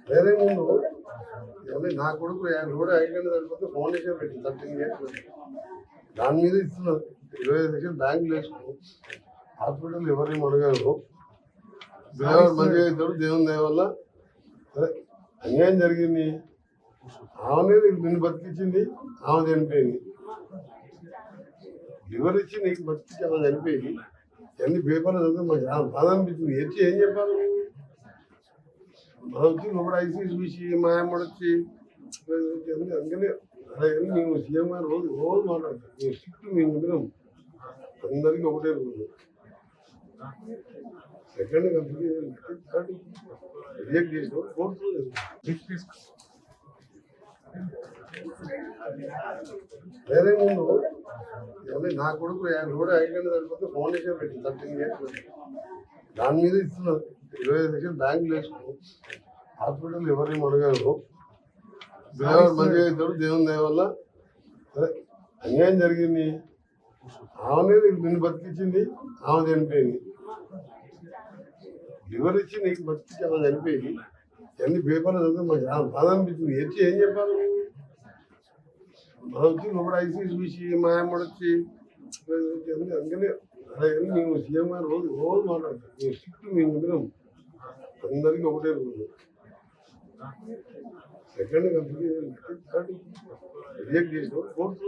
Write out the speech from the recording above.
వేరే ముందు నా కొడుకు కూడా ఐదు సరిపోతే ఫౌండేషన్ పెట్టింది 13 years దాని మీద ఇస్తున్నారు 25 లక్షలు బ్యాంకులు వేసుకో హాస్పిటల్ ఎవరేం అడగారు పిల్లవాడు మంచిగా అవుతాడు దేవుని దయ వల్ల సరే అన్యాయం జరిగింది ఆమెనే నిన్ను బతికించింది ఆమె చనిపోయింది లివర్ ఇచ్చి నీకు బతికించి ఆమె చనిపోయింది అన్ని పేపర్లు చదివితే మాకు చాలా బాధ అనిపించింది వచ్చి ఏం చెప్పాలి మనం వచ్చి లోపల ఐసీ చూసి మా అమ్మడు వచ్చి అందుకనే అలాగే మేము సీఎం గారు రోజు రోజు మాట్లాడతాం మేము స్ట్రిక్ట్ మేము విన్నాం అందరికీ ఒకటే రోజు సెకండ్ థర్డ్ రిజెక్ట్ చేసిన ఫోర్త్ వేరే ముందు నా కొడుకు కూడా ఐదు సరిపోతే ఫౌండేషన్ పెట్టింది 13 years దాని మీద ఇస్తున్నారు 25 లక్షలు బ్యాంకులు వేసుకో హాస్పిటల్ ఎవరేం అడగారు పిల్లవాడు మంచిగా అవుతాడు దేవుని దయ వల్ల సరే అన్యాయం జరిగింది ఆమెనే నిన్ను బతికించింది ఆమె చనిపోయింది లివర్ ఇచ్చి నీకు బతికించి ఆమె చనిపోయింది అన్ని పేపర్లు చదివితే మాకు చాలా బాధ అనిపించింది వచ్చి ఏం చెప్పాలి మనం వచ్చి లోపల ఐసీ చూసి మా అమ్మడు వచ్చి అందుకనే అలాగే మేము సీఎం గారు రోజు రోజు మాట్లాడతాం మేము స్ట్రిక్ట్ మేము విన్నాం అందరికీ ఒకటే రోజు సెకండ్ థర్డ్ రిజెక్ట్ చేసిన ఫోర్త్